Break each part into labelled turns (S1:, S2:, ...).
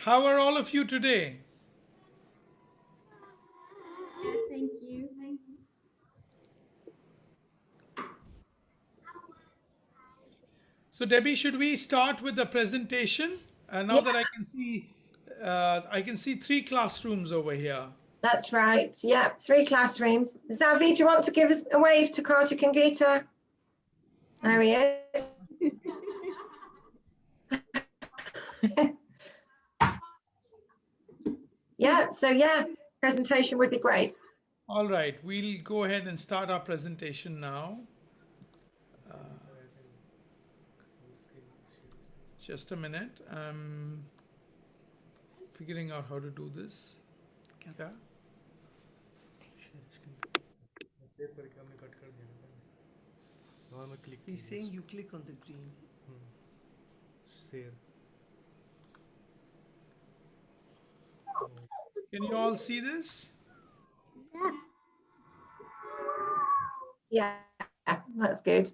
S1: How are all of you today?
S2: Yeah, thank you.
S1: So, Debbie, should we start with the presentation? Now
S3: Yeah,
S1: that I can see three classrooms over here.
S3: that's right. Yeah, three classrooms. Zavi, do you want to give us a wave to Kartick and Geeta? There he is. Yeah, presentation would be great.
S1: All right, we'll go ahead and start our presentation now. Just a minute. I'm figuring out how to do this. Yeah.
S4: He's saying you click on the green.
S1: Can you all see this?
S3: Yeah, that's good.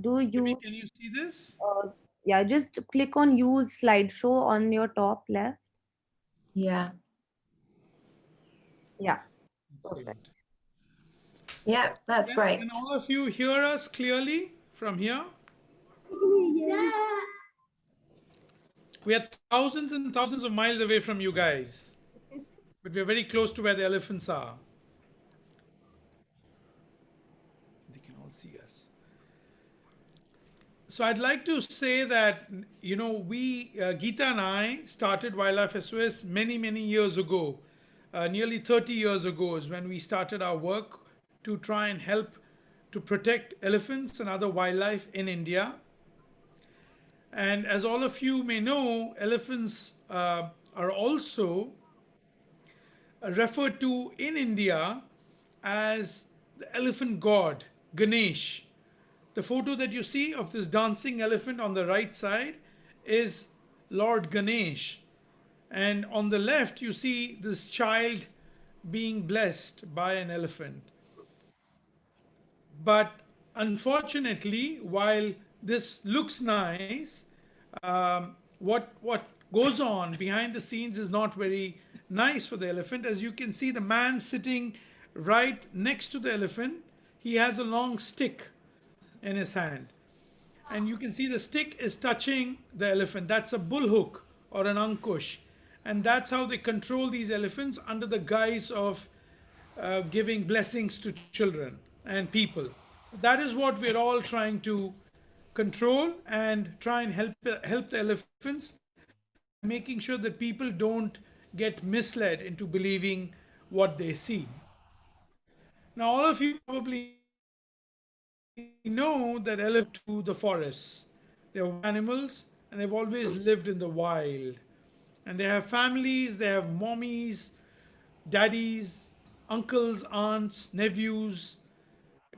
S5: Do
S1: Debbie,
S5: you,
S1: can you see this?
S5: yeah, just click on use slideshow on your top left.
S3: Yeah,
S5: Yeah, perfect.
S1: Excellent.
S3: yeah, that's
S1: Can
S3: great.
S1: all of you hear us clearly from here?
S2: Yeah.
S1: We are thousands and thousands of miles away from you guys, but we're very close to where the elephants are. They can all see us. So I'd like to say that, Geeta and I started Wildlife SOS many, many years ago. Nearly 30 years ago is when we started our work to try and help to protect elephants and other wildlife in India. And as all of you may know, elephants are also referred to in India as the elephant god, Ganesh. The photo that you see of this dancing elephant on the right side is Lord Ganesh. And on the left, you see this child being blessed by an elephant. But unfortunately, while this looks nice, what goes on behind the scenes is not very nice for the elephant. As you can see, the man sitting right next to the elephant, he has a long stick in his hand, and you can see the stick is touching the elephant. That's a bull hook or an ankush, and that's how they control these elephants under the guise of giving blessings to children and people. That is what we're all trying to control and try and help the elephants by making sure that people don't get misled into believing what they see. Now, all of you probably know that elephants to the forests. They're wild animals and they've always lived in the wild. And they have families, they have mommies, daddies, uncles, aunts, nephews,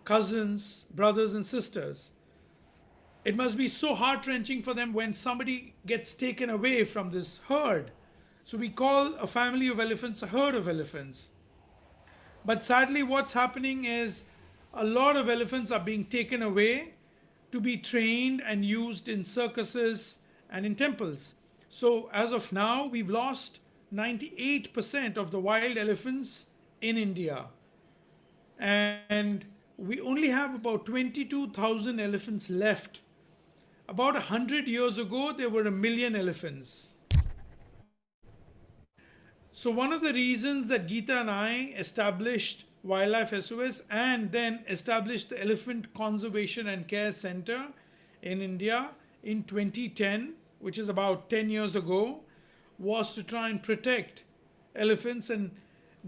S1: cousins, brothers, and sisters. It must be so heart wrenching for them when somebody gets taken away from this herd. So we call a family of elephants a herd of elephants. But sadly, what's happening is a lot of elephants are being taken away to be trained and used in circuses and in temples. So, as of now, we've lost 98% of the wild elephants in India. And we only have about 22,000 elephants left. About 100 years ago, there were a million elephants. So, one of the reasons that Geeta and I established Wildlife SOS and then established the Elephant Conservation and Care Center in India in 2010, which is about 10 years ago, was to try and protect elephants and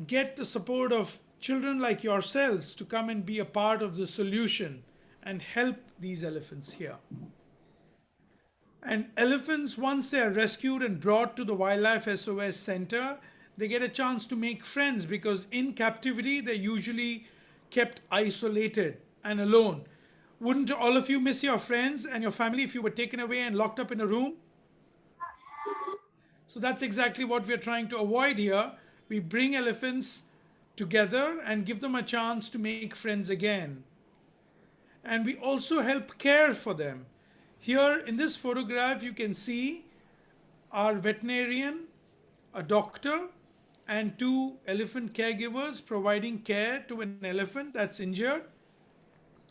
S1: get the support of children like yourselves to come and be a part of the solution and help these elephants here. And elephants, once they are rescued and brought to the Wildlife SOS Center, they get a chance to make friends because in captivity they're usually kept isolated and alone. Wouldn't all of you miss your friends and your family if you were taken away and locked up in a room? So that's exactly what we're trying to avoid here. We bring elephants together and give them a chance to make friends again. And we also help care for them. Here in this photograph, you can see our veterinarian, a doctor, and two elephant caregivers providing care to an elephant that's injured.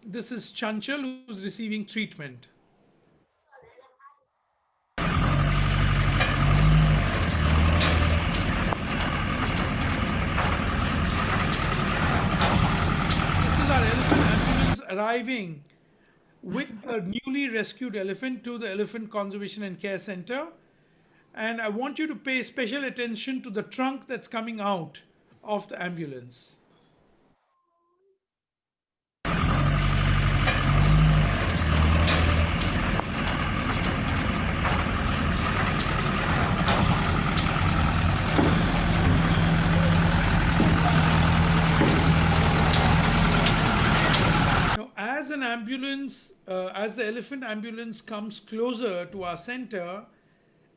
S1: This is Chanchal who's receiving treatment. This is our elephant ambulance arriving with a newly rescued elephant to the Elephant Conservation and Care Center. And I want you to pay special attention to the trunk that's coming out of the ambulance. Now, as an ambulance, as the elephant ambulance comes closer to our center,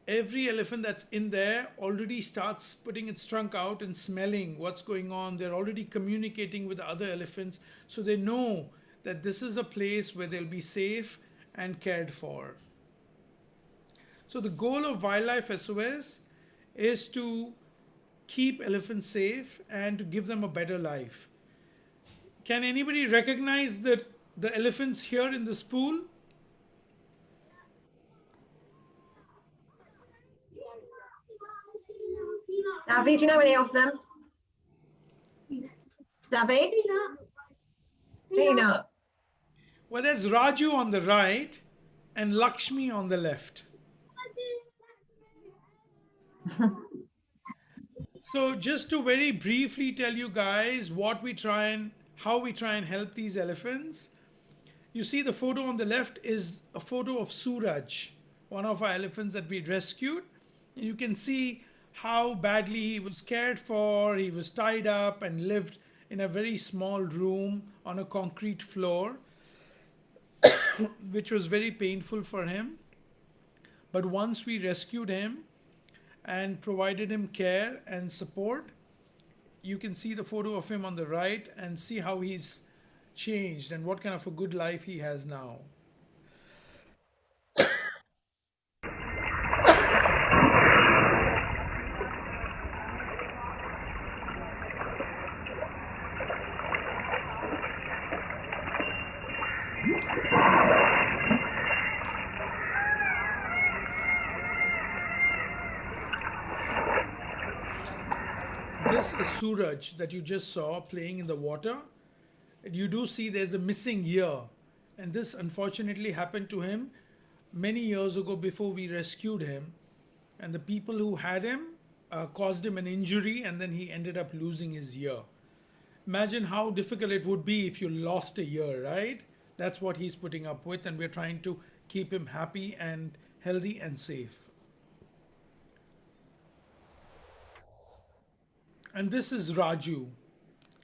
S1: every elephant that's in there already starts putting its trunk out and smelling what's going on. They're already communicating with the other elephants, so they know that this is a place where they'll be safe and cared for. So the goal of Wildlife SOS is to keep elephants safe and to give them a better life. Can anybody recognize the elephants here in this pool?
S3: Zavi, do you know any of them? Zavi? Peanut.
S1: Well, there's Raju on the right and Lakshmi on the left. So just to very briefly tell you guys how we try and help these elephants. You see the photo on the left is a photo of Suraj, one of our elephants that we rescued. And you can see how badly he was cared for. He was tied up and lived in a very small room on a concrete floor, which was very painful for him. But once we rescued him and provided him care and support, you can see the photo of him on the right and see how he's changed and what kind of a good life he has now. This is Suraj that you just saw playing in the water. And you do see there's a missing ear. And this unfortunately happened to him many years ago before we rescued him. And the people who had him caused him an injury and then he ended up losing his ear. Imagine how difficult it would be if you lost a ear, right? That's what he's putting up with, and we're trying to keep him happy and healthy and safe. And this is Raju.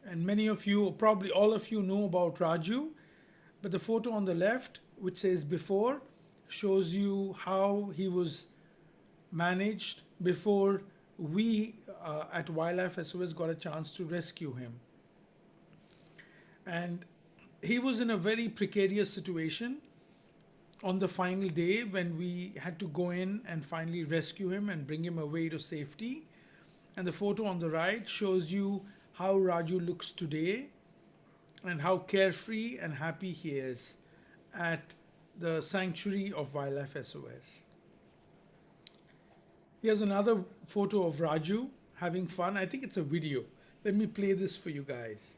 S1: And many of you, probably all of you, know about Raju. But the photo on the left, which says before, shows you how he was managed before we at Wildlife SOS got a chance to rescue him. And he was in a very precarious situation on the final day when we had to go in and finally rescue him and bring him away to safety. And the photo on the right shows you how Raju looks today and how carefree and happy he is at the sanctuary of Wildlife SOS. Here's another photo of Raju having fun. I think it's a video. Let me play this for you guys.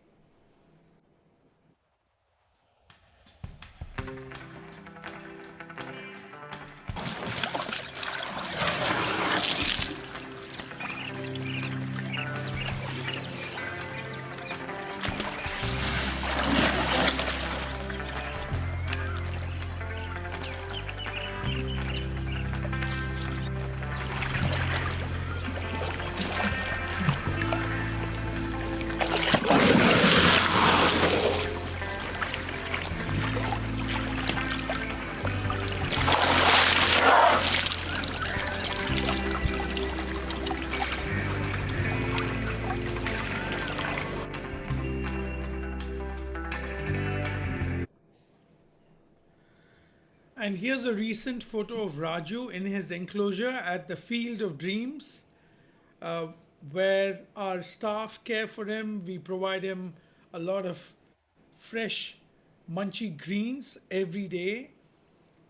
S1: And here's a recent photo of Raju in his enclosure at the Field of Dreams, uh, where our staff care for him. We provide him a lot of fresh, munchy greens every day.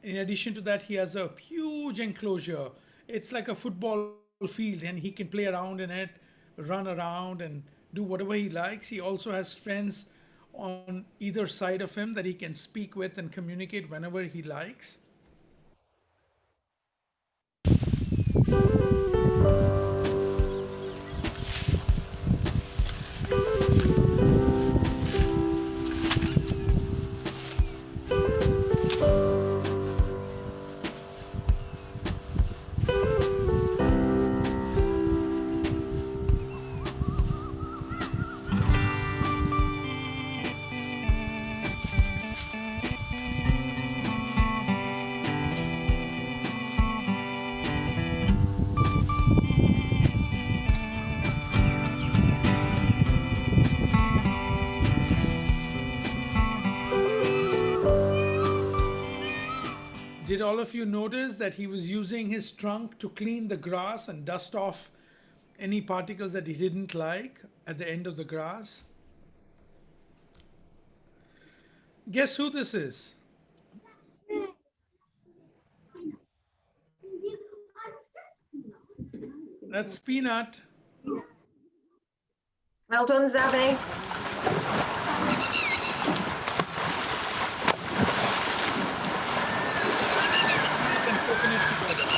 S1: In addition to that, he has a huge enclosure. It's like a football field, and he can play around in it, run around, and do whatever he likes. He also has friends on either side of him that he can speak with and communicate whenever he likes. Did all of you notice that he was using his trunk to clean the grass and dust off any particles that he didn't like at the end of the grass? Guess who this is? That's Peanut.
S3: Well done, Zavi.
S1: Peanut and coconut together.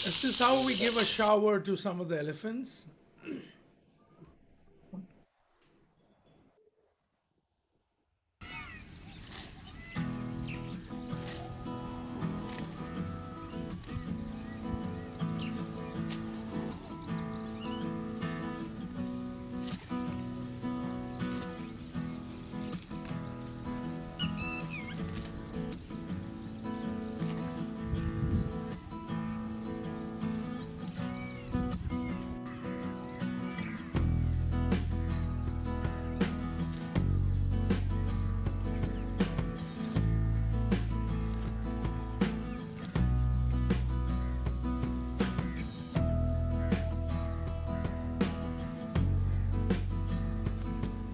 S1: This is how we give a shower to some of the elephants.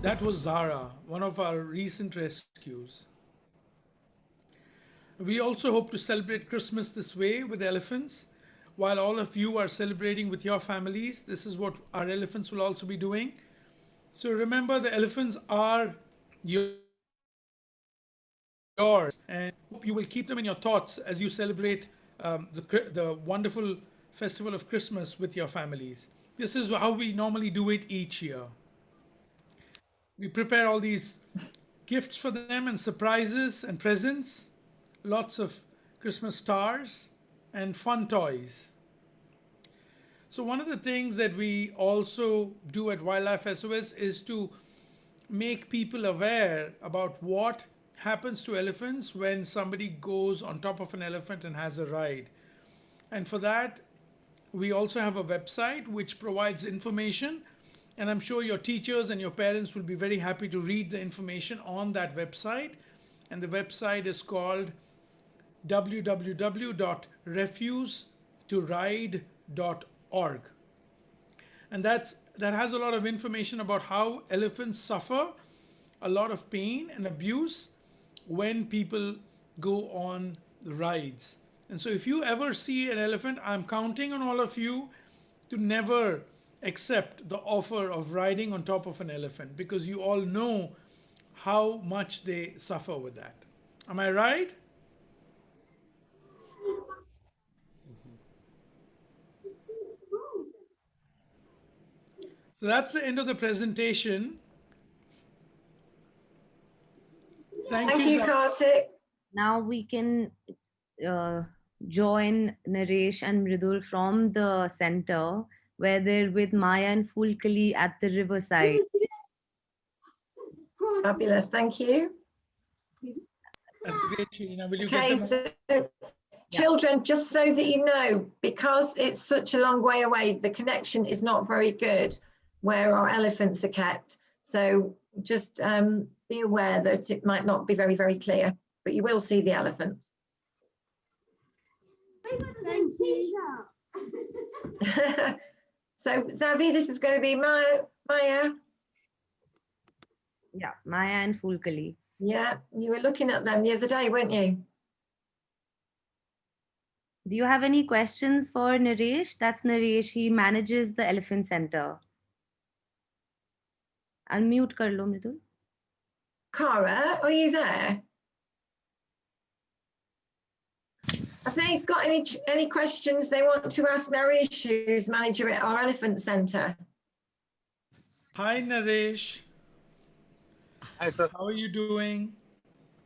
S1: That was Zara, one of our recent rescues. We also hope to celebrate Christmas this way with elephants. While all of you are celebrating with your families, this is what our elephants will also be doing. So remember, the elephants are yours, and hope you will keep them in your thoughts as you celebrate the wonderful festival of Christmas with your families. This is how we normally do it each year. We prepare all these gifts for them and surprises and presents, lots of Christmas stars and fun toys. So one of the things that we also do at Wildlife SOS is to make people aware about what happens to elephants when somebody goes on top of an elephant and has a ride. And for that, we also have a website which provides information, and I'm sure your teachers and your parents will be very happy to read the information on that website. And the website is called www.refusetoride.org. And that has a lot of information about how elephants suffer a lot of pain and abuse when people go on the rides. And so if you ever see an elephant, I'm counting on all of you to never accept the offer of riding on top of an elephant, because you all know how much they suffer with that. Am I right? So that's the end of the presentation.
S3: Thank you, Kartick.
S5: Now we can uh, join Naresh and Mridul from the center, where they're with Maya and Fulkali at the riverside.
S3: Fabulous, thank you.
S1: That's great, Sheena. Will you get
S3: Okay,
S1: them?
S3: so children, just so that you know, because it's such a long way away, the connection is not very good where our elephants are kept. So just be aware that it might not be very, very clear, but you will see the elephants.
S2: Thank you.
S3: So Zavi, this is going to be Maya.
S5: Yeah, Maya and Fulkali.
S3: Yeah, you were looking at them the other day, weren't you?
S5: Do you have any questions for Naresh? That's Naresh. He manages the Elephant Center. Unmute kar lo, Mridul.
S3: Cara, are you there? Have they got any questions they want to ask Naresh, who's manager at our Elephant Centre?
S1: Hi, Naresh.
S6: Hi, sir.
S1: How are you doing?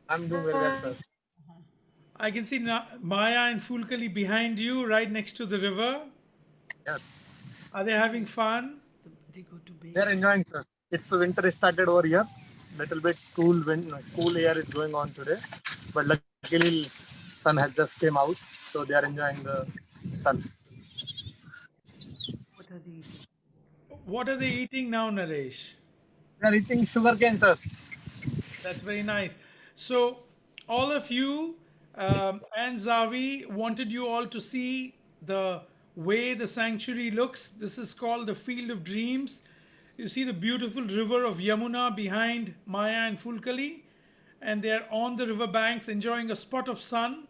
S6: I'm doing very well, sir.
S1: I can see Maya and Fulkali behind you, right next to the river.
S6: Yes.
S1: Are they having fun?
S4: They go to bed.
S6: They're enjoying, sir. It's winter started over here. Little bit cool wind, cool air is going on today. But luckily, sun has just came out, so they are enjoying the sun.
S4: What are they eating?
S1: What are they eating now, Naresh?
S6: They are eating sugarcane, sir.
S1: That's very nice. So, all of you and Zavi wanted you all to see the way the sanctuary looks. This is called the Field of Dreams. You see the beautiful river of Yamuna behind Maya and Fulkali, and they're on the river banks enjoying a spot of sun.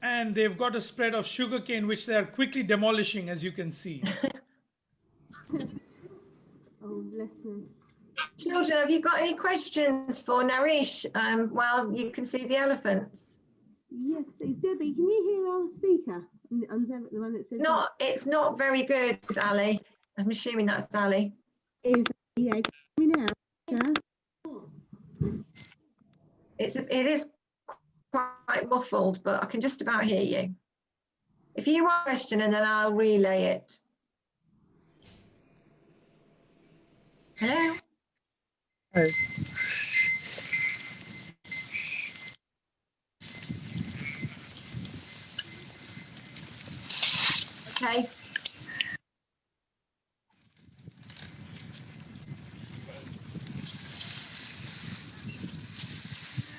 S1: And they've got a spread of sugarcane, which they are quickly demolishing, as you can see.
S2: Oh, bless them.
S3: Children, have you got any questions for Naresh while you can see the elephants?
S2: Yes, please. Debbie, can you hear our speaker? The one that says
S3: It's not very good, Ali. I'm assuming that's Ali.
S2: Is yeah, can you hear me now? Yeah.
S3: It is quite muffled, but I can just about hear you. If you want a question, and then I'll relay it. Hello?
S6: Hi.
S3: Okay.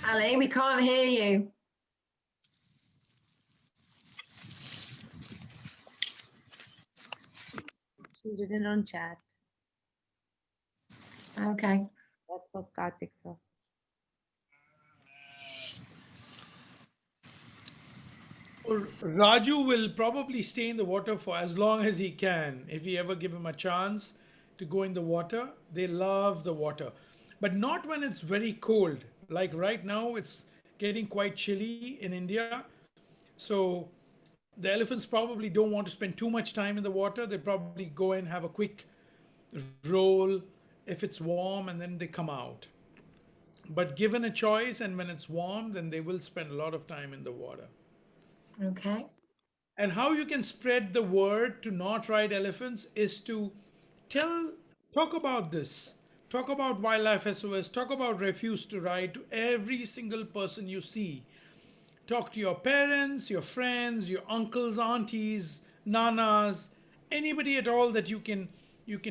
S3: Ali, we can't hear you.
S5: She's written on chat.
S3: Okay.
S5: That's what Kartick saw.
S1: Well, Raju will probably stay in the water for as long as he can. If we ever give him a chance to go in the water, they love the water. But not when it's very cold. Like right now, it's getting quite chilly in India. So the elephants probably don't want to spend too much time in the water. They probably go and have a quick roll if it's warm and then they come out. But given a choice and when it's warm, then they will spend a lot of time in the water.
S3: Okay.
S1: And how you can spread the word to not ride elephants is to talk about this. Talk about Wildlife SOS, talk about Refuse to Ride to every single person you see. Talk to your parents, your friends, your uncles, aunties, nanas, anybody at all that you can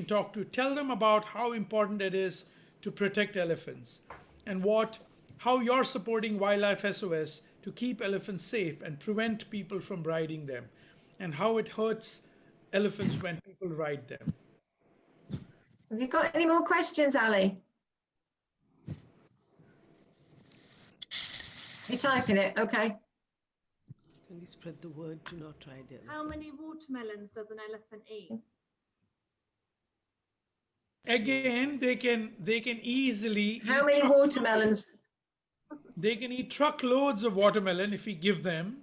S1: talk to. Tell them about how important it is to protect elephants and how you're supporting Wildlife SOS to keep elephants safe and prevent people from riding them, and how it hurts elephants when people ride them.
S3: Have you got any more questions, Ali? You're typing it, okay.
S4: Can we spread the word to not try it?
S7: How many watermelons does an elephant eat?
S1: Again, they can easily
S3: How
S1: eat
S3: many watermelons?
S1: they can eat truckloads of watermelon if we give them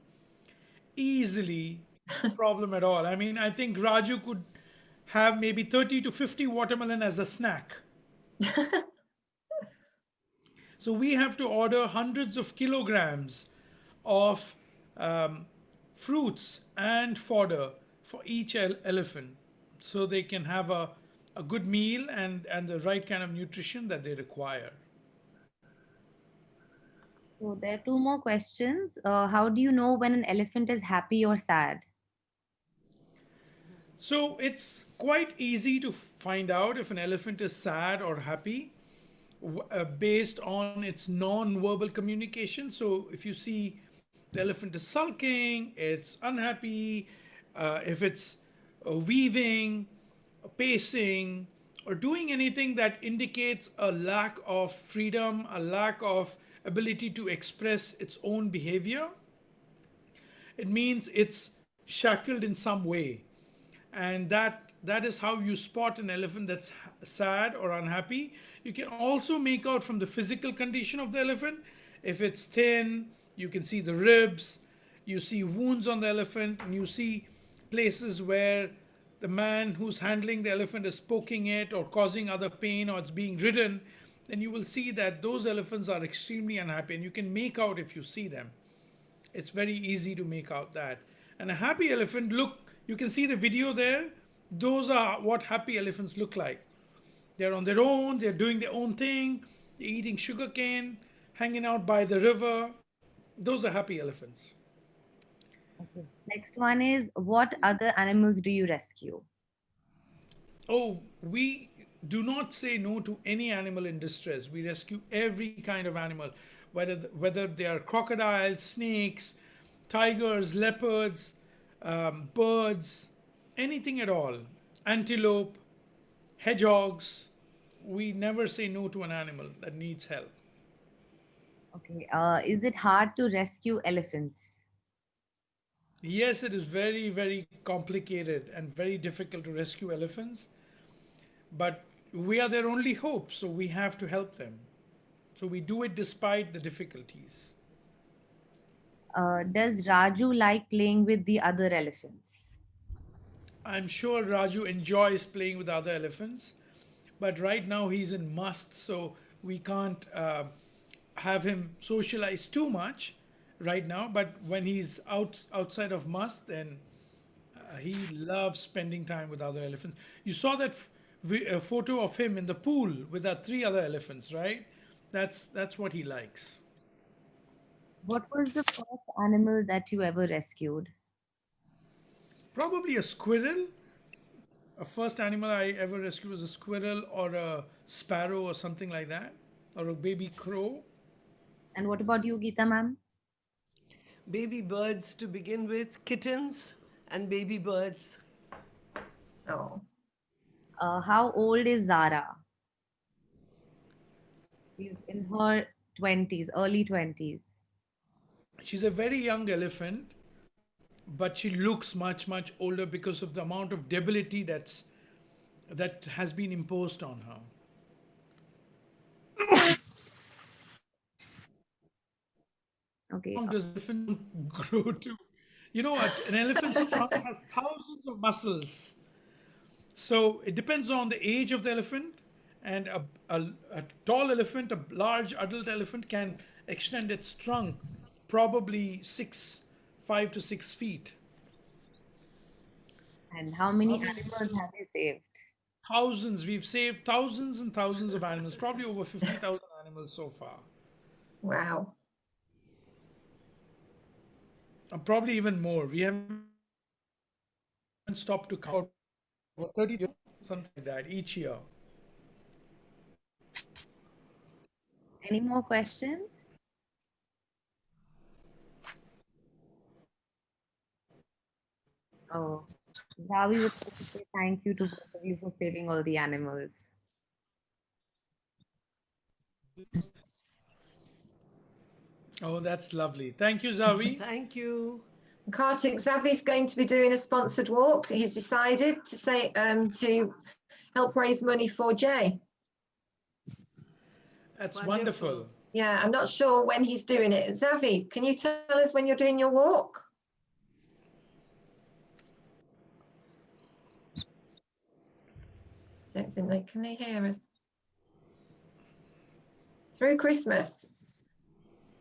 S1: easily, no problem at all. I mean, I think Raju could have maybe 30 to 50 watermelon as a snack. So we have to order hundreds of kilograms of fruits and fodder for each elephant so they can have a good meal and the right kind of nutrition that they require.
S5: So there are two more questions. How do you know when an elephant is happy or sad?
S1: So it's quite easy to find out if an elephant is sad or happy based on its non-verbal communication. So if you see the elephant is sulking, it's unhappy. If it's weaving, pacing, or doing anything that indicates a lack of freedom, a lack of ability to express its own behavior, it means it's shackled in some way. And that is how you spot an elephant that's sad or unhappy. You can also make out from the physical condition of the elephant. If it's thin, you can see the ribs, you see wounds on the elephant, and you see places where the man who's handling the elephant is poking it or causing other pain, or it's being ridden. Then you will see that those elephants are extremely unhappy, and you can make out if you see them. It's very easy to make out that. And a happy elephant, look, you can see the video there. Those are what happy elephants look like. They're on their own, they're doing their own thing, they're eating sugarcane, hanging out by the river. Those are happy elephants.
S5: Okay. Next one is, what other animals do you rescue?
S1: Oh, we do not say no to any animal in distress. We rescue every kind of animal, whether they are crocodiles, snakes, tigers, leopards, birds, anything at all, antelope, hedgehogs. We never say no to an animal that needs help.
S5: Okay. Is it hard to rescue elephants?
S1: Yes, it is very, very complicated and very difficult to rescue elephants, but we are their only hope, so we have to help them. So we do it despite the difficulties.
S5: Does Raju like playing with the other elephants?
S1: I'm sure Raju enjoys playing with other elephants, but right now he's in must, so we can't have him socialize too much right now. But when he's outside of must, then he loves spending time with other elephants. You saw that photo of him in the pool with our three other elephants, right? That's what he likes.
S5: What was the first animal that you ever rescued?
S1: Probably a squirrel. A first animal I ever rescued was a squirrel or a sparrow or something like that, or a baby crow.
S5: And what about you, Geeta ma'am?
S4: Baby birds to begin with, kittens and baby birds.
S3: Oh,
S5: How old is Zara? She's in her 20s, early 20s.
S1: She's a very young elephant, but she looks much, much older because of the amount of debility that has been imposed on her.
S5: Okay.
S1: How long does an elephant grow to? You know what? An elephant's trunk has thousands of muscles. So it depends on the age of the elephant, and a tall elephant, a large adult elephant, can extend its trunk probably 5 to 6 feet.
S5: And how many animals have you saved?
S1: Thousands. We've saved thousands and thousands of animals, probably over 50,000 animals so far.
S3: wow.
S1: Probably even more. We haven't stopped to count. About 30, something like that, each year.
S5: Any more questions? Oh, Ravi would like to say thank you to both of you for saving all the animals.
S1: Oh, that's lovely. Thank you, Zavi.
S4: Thank you.
S3: Kartick, Zavi's going to be doing a sponsored walk. He's decided to say to help raise money for Jay.
S1: That's
S4: Wonderful.
S1: wonderful.
S3: Yeah, I'm not sure when he's doing it. Zavi, can you tell us when you're doing your walk? Don't think they can hear us. Through Christmas.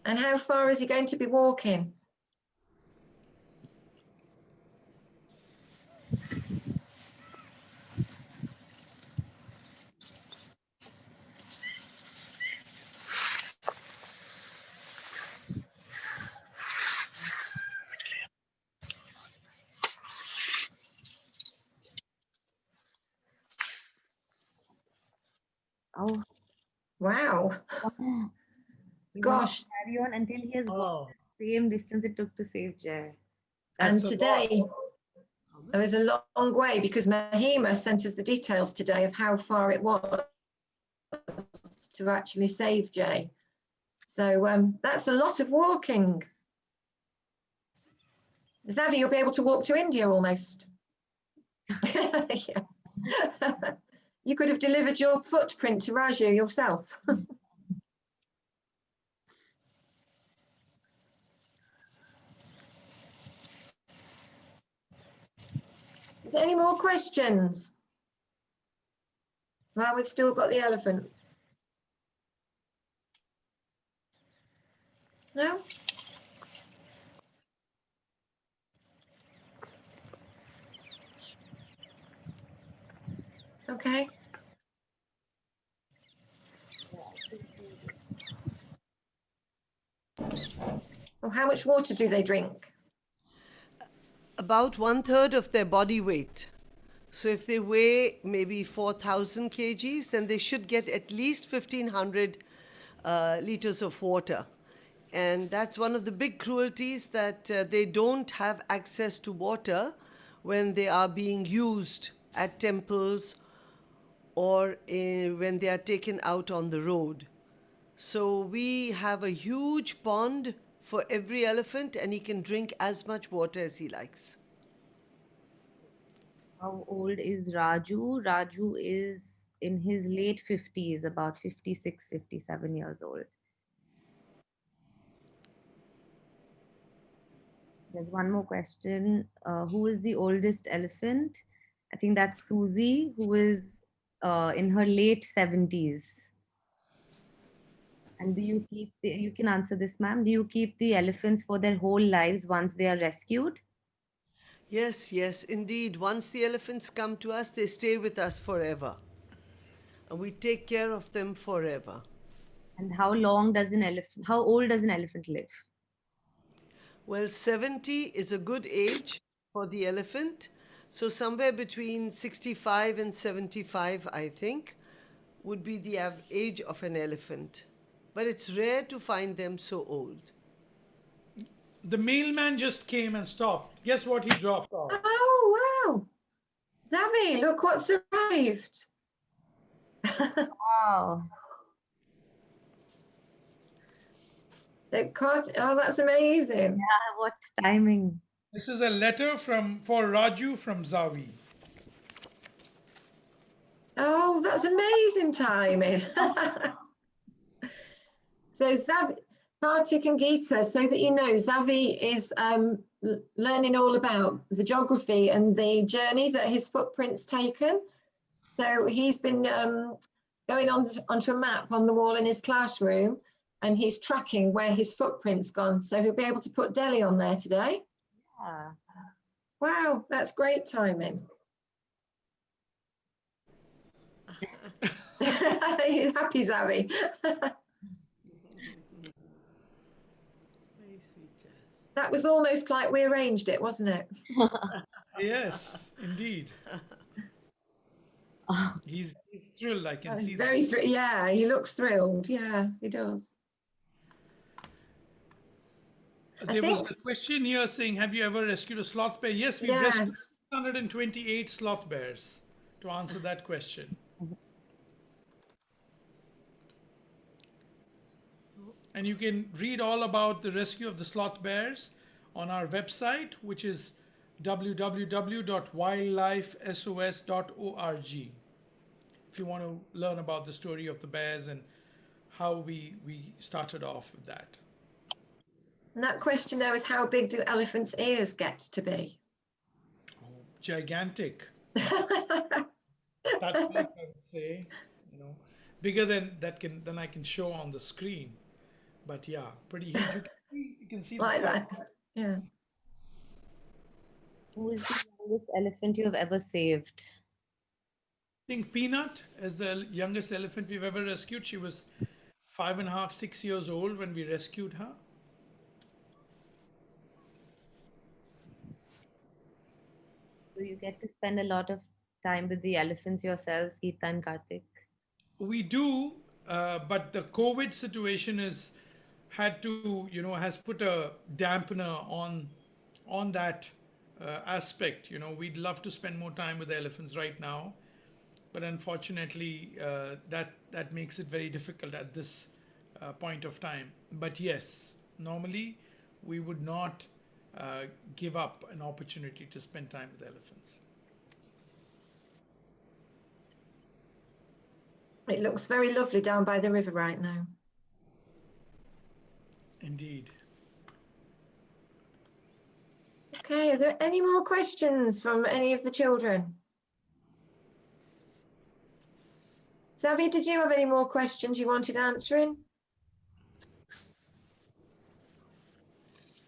S3: And how far is he going to be walking?
S5: Oh,
S3: Wow.
S5: he wants
S3: Gosh.
S5: to carry on until he has got
S1: Wow.
S5: the same distance it took to save Jay.
S3: And
S1: That's a lot.
S3: today there was a long way because Mahima sent us the details today of how far it was to actually save Jay. So that's a lot of walking. Zavi, you'll be able to walk to India almost. Yeah. You could have delivered your footprint to Raju yourself. Is there any more questions? Well, we've still got the elephants. No? Okay. Well, how much water do they drink?
S4: About 1/3 of their body weight. So if they weigh maybe 4,000 kgs, then they should get at least 1,500 liters of water. And that's one of the big cruelties, that they don't have access to water when they are being used at temples or when they are taken out on the road. So we have a huge pond for every elephant, and he can drink as much water as he likes.
S5: How old is Raju? Raju is in his late 50s, about 56, 57 years old. There's one more question. Who is the oldest elephant? I think that's Susie, who is in her late 70s. And do you keep you can answer this, ma'am. Do you keep the elephants for their whole lives once they are rescued?
S4: Yes, yes, indeed. Once the elephants come to us, they stay with us forever. And we take care of them forever.
S5: And how old does an elephant live?
S4: Well, 70 is a good age for the elephant. So somewhere between 65 and 75, I think, would be the age of an elephant. But it's rare to find them so old.
S1: The mailman just came and stopped. Guess what he dropped off?
S3: Oh, wow. Zavi, look what's arrived.
S5: Wow.
S3: They've caught, oh, that's amazing.
S5: Yeah, what timing.
S1: This is a letter for Raju from Zavi.
S3: Oh, that's amazing timing. So Zavi, Kartick and Geeta, so that you know, Zavi is learning all about the geography and the journey that his footprint's taken. So he's been going onto a map on the wall in his classroom, and he's tracking where his footprint's gone. So he'll be able to put Delhi on there today.
S5: Yeah.
S3: Wow, that's great timing. He's happy, Zavi.
S4: Very sweet child.
S3: That was almost like we arranged it, wasn't it?
S1: Yes, indeed. He's thrilled. I can
S3: He's
S1: see
S3: very
S1: that.
S3: yeah, he looks thrilled. Yeah, he does.
S1: There was a question here saying, have you ever rescued a sloth bear? Yes, we've
S3: Yeah.
S1: rescued 628 sloth bears, to answer that question. And you can read all about the rescue of the sloth bears on our website, which is www.wildlifesos.org. If you want to learn about the story of the bears and how we started off with that.
S3: And that question there is, how big do elephants' ears get to be?
S1: Gigantic. That big, I would say, bigger than I can show on the screen. But yeah, pretty huge. You can see
S3: Like
S1: the size.
S3: that. Yeah.
S5: Who is the youngest elephant you have ever saved?
S1: I think Peanut is the youngest elephant we've ever rescued. She was 5.5, 6 years old when we rescued her.
S5: So you get to spend a lot of time with the elephants yourselves, Geeta and Kartick.
S1: We do, but the COVID situation is had to, has put a dampener on that aspect. We'd love to spend more time with the elephants right now, but unfortunately, that makes it very difficult at this point of time. But yes, normally we would not give up an opportunity to spend time with elephants.
S3: It looks very lovely down by the river right now.
S1: Indeed.
S3: Okay, are there any more questions from any of the children? Xavi, did you have any more questions you wanted answering?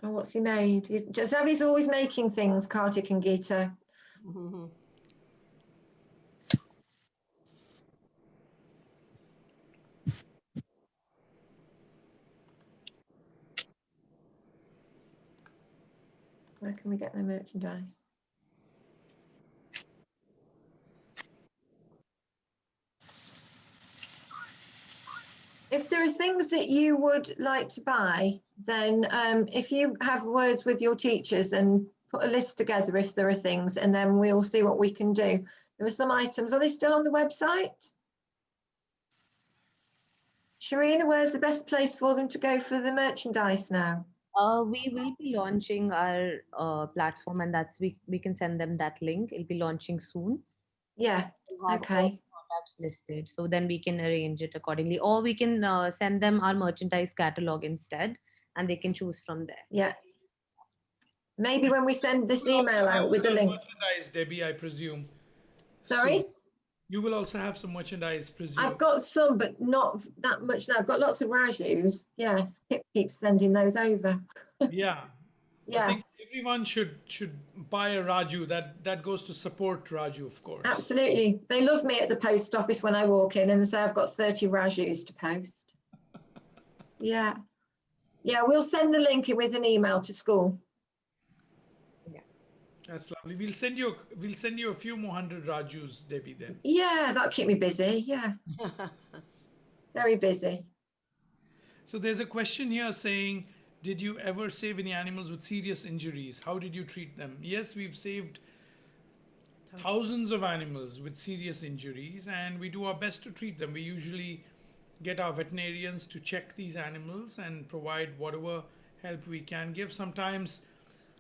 S3: Oh, what's he made? Xavi's always making things, Kartick and Geeta. Where can we get their merchandise? If there are things that you would like to buy, then if you have words with your teachers and put a list together if there are things, and then we'll see what we can do. There are some items. Are they still on the website? Sharina, where's the best place for them to go for the merchandise now?
S5: We will be launching our platform, and we can send them that link. It'll be launching soon.
S3: Yeah,
S5: We'll have all
S3: okay.
S5: the products listed, so then we can arrange it accordingly, or we can send them our merchandise catalog instead, and they can choose from there.
S3: Yeah. Maybe when we send this
S1: You will
S3: email
S1: also
S3: out
S1: have
S3: with the
S1: some
S3: link.
S1: merchandise, Debbie, I presume.
S3: Sorry?
S1: soon. You will also have some merchandise, presume.
S3: I've got some, but not that much now. I've got lots of Rajus. Yes, Kip keeps sending those over.
S1: Yeah. I
S3: Yeah,
S1: think everyone should buy a Raju. That goes to support Raju, of course.
S3: absolutely. They love me at the post office when I walk in and say I've got 30 Rajus to post. Yeah. Yeah, we'll send the link with an email to school.
S1: That's lovely. We'll send you a few more hundred Rajus, Debbie, then.
S3: Yeah, that'll keep me busy. Yeah. Very busy.
S1: So there's a question here saying, did you ever save any animals with serious injuries? How did you treat them? Yes, we've saved thousands of animals with serious injuries, and we do our best to treat them. We usually get our veterinarians to check these animals and provide whatever help we can give. Sometimes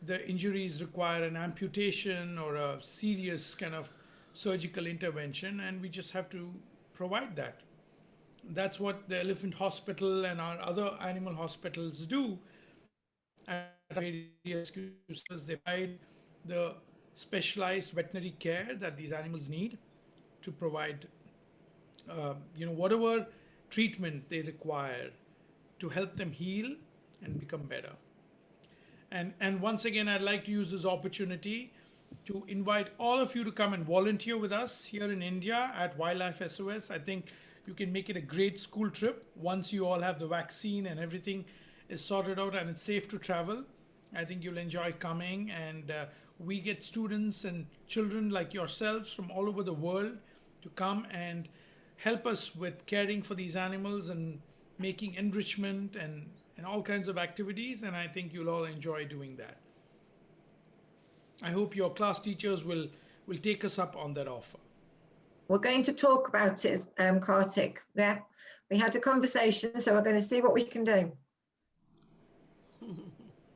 S1: the injuries require an amputation or a serious kind of surgical intervention, and we just have to provide that. That's what the elephant hospital and our other animal hospitals do at various schools. They provide the specialized veterinary care that these animals need to provide whatever treatment they require to help them heal and become better. And once again, I'd like to use this opportunity to invite all of you to come and volunteer with us here in India at Wildlife SOS. I think you can make it a great school trip once you all have the vaccine and everything is sorted out and it's safe to travel. I think you'll enjoy coming, and we get students and children like yourselves from all over the world to come and help us with caring for these animals and making enrichment and all kinds of activities, and I think you'll all enjoy doing that. I hope your class teachers will take us up on that offer.
S3: We're going to talk about it, Kartick. Yeah, we had a conversation, so we're going to see what we can do.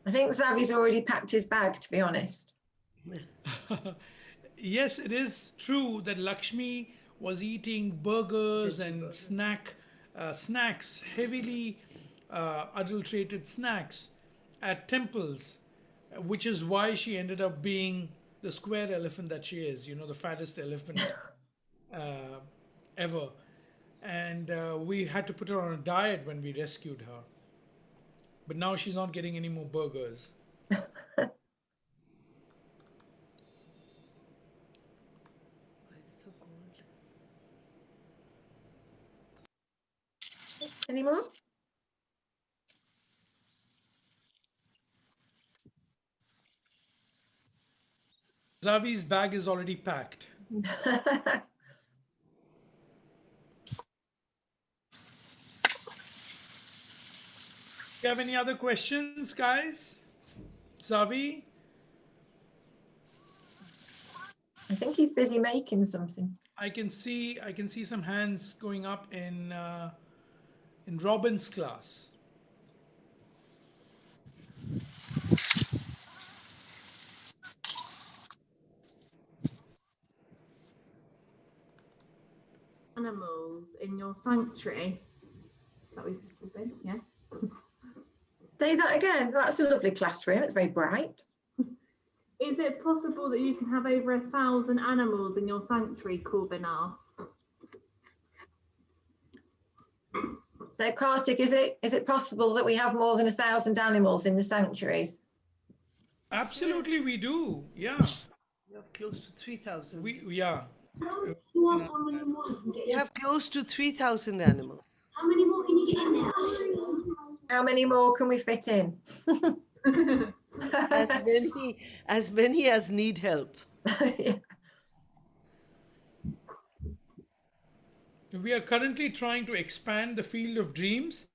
S3: I think Xavi's already packed his bag, to be honest.
S1: Yes, it is true that Lakshmi was eating burgers and snacks, heavily adulterated snacks at temples, which is why she ended up being the square elephant that she is, the fattest elephant ever. And we had to put her on a diet when we rescued her. But now she's not getting any more burgers.
S4: So cold.
S3: Any more?
S1: Zavi's bag is already packed. You have any other questions, guys? Zavi?
S3: I think he's busy making something.
S1: I can see some hands going up in Robin's class.
S7: Animals in your sanctuary. Is that what you said? Yeah.
S3: Say that again. That's a lovely classroom. It's very bright.
S7: Is it possible that you can have over 1,000 animals in your sanctuary, Corbin asked?
S3: So Kartick, is it possible that we have more than 1,000 animals in the sanctuaries?
S1: Absolutely, we do. Yeah,
S4: You have close to 3,000.
S1: yeah.
S2: You ask how many more you can get
S4: You
S2: in.
S4: have close to 3,000 animals.
S2: How many more can you get in there?
S3: How many more can we fit in?
S4: As many as need help.
S3: Yeah.
S1: We are currently trying to expand the field of dreams.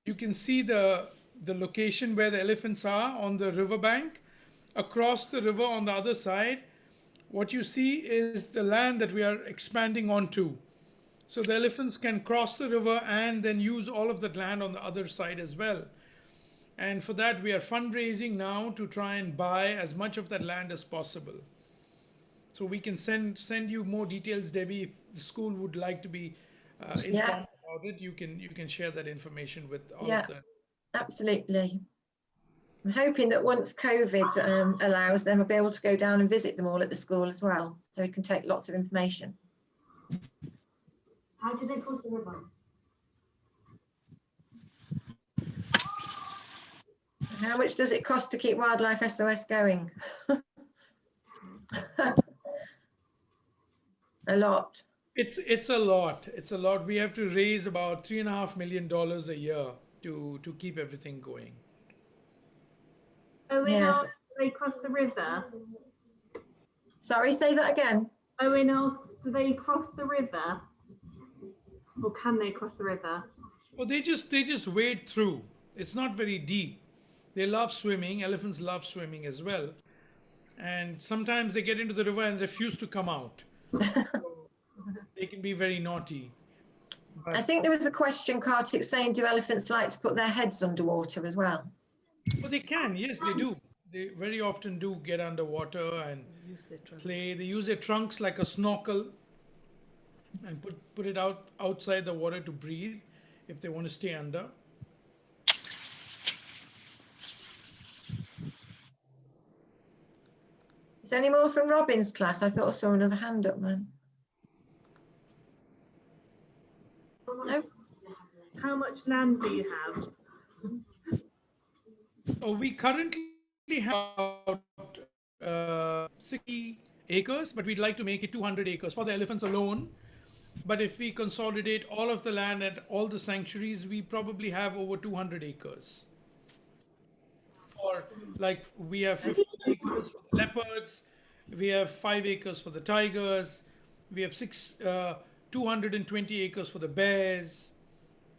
S1: You can see the location where the elephants are on the riverbank. Across the river on the other side, what you see is the land that we are expanding onto. So the elephants can cross the river and then use all of that land on the other side as well. And for that, we are fundraising now to try and buy as much of that land as possible. So we can send you more details, Debbie. If the school would like to be informed about it, you can share that information with all
S3: Yeah.
S1: of them.
S3: Absolutely. I'm hoping that once COVID allows, then we'll be able to go down and visit them all at the school as well, so we can take lots of information.
S2: How do they cross the river?
S3: How much does it cost to keep Wildlife SOS going? A lot.
S1: It's a lot. It's a lot. We have to raise about $3.5 million a year to keep everything going.
S7: Owen
S3: Yes.
S7: asks, do they cross the river?
S3: Sorry, say that again.
S7: Owen asks, do they cross the river? Or can they cross the river?
S1: Well, they just wade through. It's not very deep. They love swimming. Elephants love swimming as well. And sometimes they get into the river and refuse to come out. So they can be very naughty.
S3: I think there was a question, Kartick, saying, do elephants like to put their heads underwater as well?
S1: But they can, yes, they do. They very often do get underwater and
S4: Use their trunk.
S1: play. They use their trunks like a snorkel and put it outside the water to breathe if they want to stay under.
S3: Is there any more from Robin's class? I thought I saw another hand up, man. No?
S7: How much land do you have?
S1: Oh, we currently have about 60 acres, but we'd like to make it 200 acres for the elephants alone. But if we consolidate all of the land at all the sanctuaries, we probably have over 200 acres. For like we have 50 acres for the leopards, we have 5 acres for the tigers, we have 220 acres for the bears,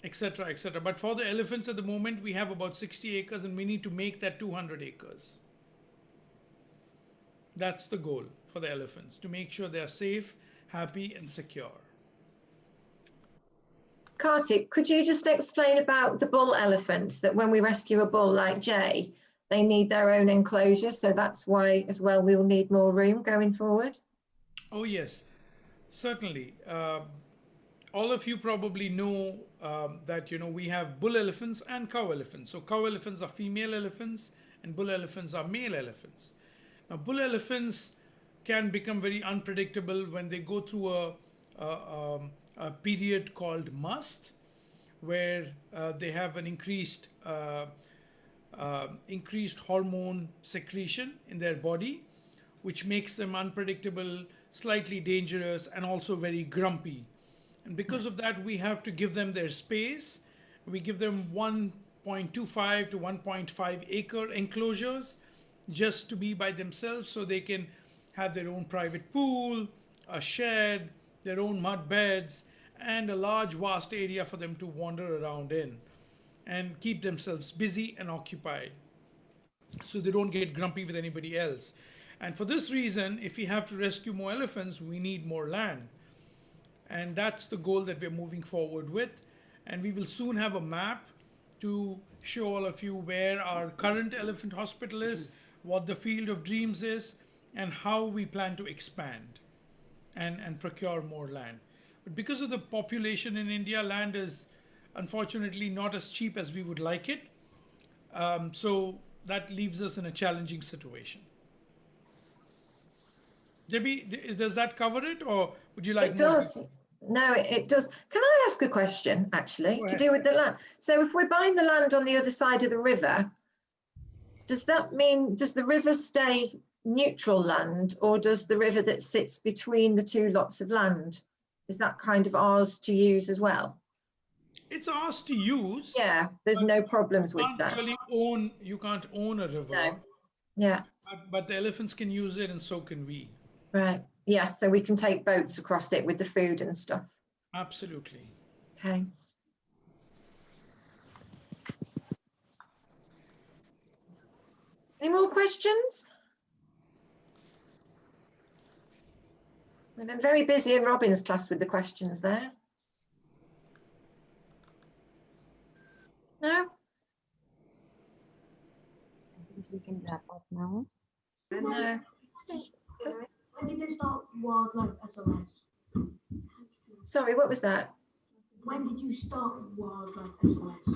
S1: etc., etc. But for the elephants at the moment, we have about 60 acres, and we need to make that 200 acres. That's the goal for the elephants, to make sure they are safe, happy, and secure.
S3: Kartick, could you just explain about the bull elephants, that when we rescue a bull like Jay, they need their own enclosure, so that's why as well we will need more room going forward?
S1: Oh yes, certainly. All of you probably know that we have bull elephants and cow elephants. So cow elephants are female elephants and bull elephants are male elephants. Now bull elephants can become very unpredictable when they go through a period called must, where they have an increased hormone secretion in their body, which makes them unpredictable, slightly dangerous, and also very grumpy. And because of that, we have to give them their space. We give them 1.25 to 1.5 acre enclosures just to be by themselves, so they can have their own private pool, a shed, their own mud beds, and a large vast area for them to wander around in. and keep themselves busy and occupied so they don't get grumpy with anybody else. And for this reason, if we have to rescue more elephants, we need more land. And that's the goal that we're moving forward with. And we will soon have a map to show all of you where our current elephant hospital is, what the Field of Dreams is, and how we plan to expand and procure more land. But because of the population in India, land is unfortunately not as cheap as we would like it. So that leaves us in a challenging situation. Debbie, does that cover it, or would you like
S3: It
S1: more?
S3: does. No, it does. Can I ask a question, actually,
S1: Go
S3: to
S1: ahead.
S3: do with the land? So if we're buying the land on the other side of the river, does that mean, does the river stay neutral land, or does the river that sits between the two lots of land, is that kind of ours to use as well?
S1: It's ours to use.
S3: Yeah, there's no problems with that.
S1: You can't own a river,
S3: No. Yeah,
S1: but the elephants can use it, and so can we.
S3: right. Yeah, so we can take boats across it with the food and stuff.
S1: Absolutely.
S3: Okay. Any more questions? I've been very busy in Robin's class with the questions there. No?
S5: I think we can wrap up now.
S3: No.
S8: When did they start Wildlife SOS?
S3: Sorry, what was that?
S8: When did you start Wildlife SOS?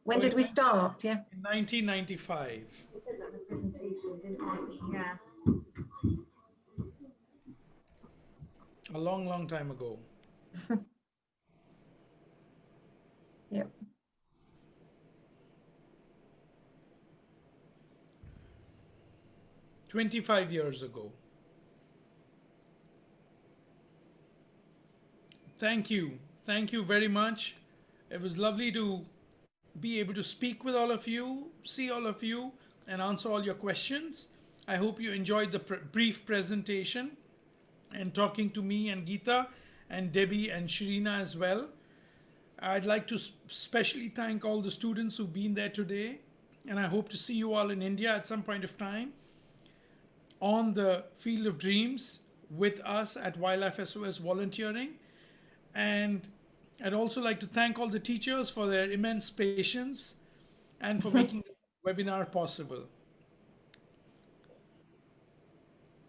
S3: When did we start? Yeah.
S1: In 1995.
S7: Yeah.
S1: A long, long time ago.
S3: Yep.
S1: "25 years ago. Thank you. Thank you very much. It was lovely to be able to speak with all of you, see all of you, and answer all your questions. I hope you enjoyed the brief presentation and talking to me and Geeta and Debbie and Sharina as well. I'd like to especially thank all the students who've been there today, and I hope to see you all in India at some point of time on the Field of Dreams with us at Wildlife SOS volunteering. And I'd also like to thank all the teachers for their immense patience and for making the webinar possible.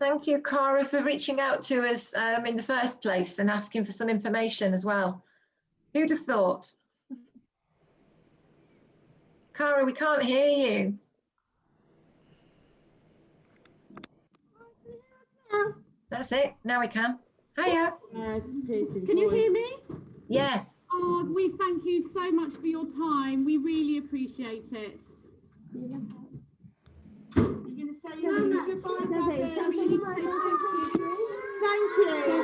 S3: Thank you, Cara, for reaching out to us in the first place and asking for some information as well. Who'd have thought? Cara, we can't hear you. That's it. Now we can. Hiya.
S9: Can you hear me?
S3: Yes.
S9: Oh, we thank you so much for your time. We really appreciate it.
S2: You're going to say goodbye, Thank you.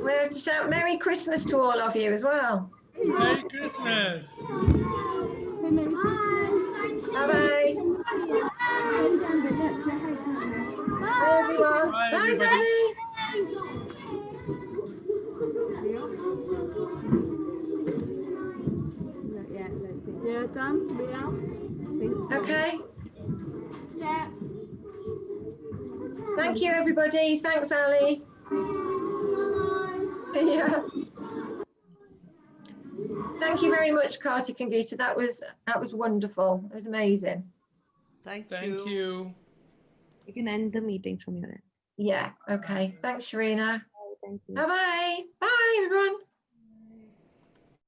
S3: We have to shout Merry Christmas to all of you as well.
S1: Merry Christmas.
S3: Bye-bye. Bye, everyone.
S1: Bye,
S3: Bye,
S1: everybody.
S3: Sammy.
S2: Yeah, done. We out.
S3: Okay.
S2: Yeah.
S3: Thank you, everybody. Thanks, Ali. See ya. Thank you very much, Kartick and Geeta. That was wonderful. It was amazing.
S4: Thank
S1: Thank you.
S5: You can end the meeting from your end.
S3: Yeah. Okay. Thanks, Sharina.
S5: Thank you.
S3: Bye-bye. Bye, everyone.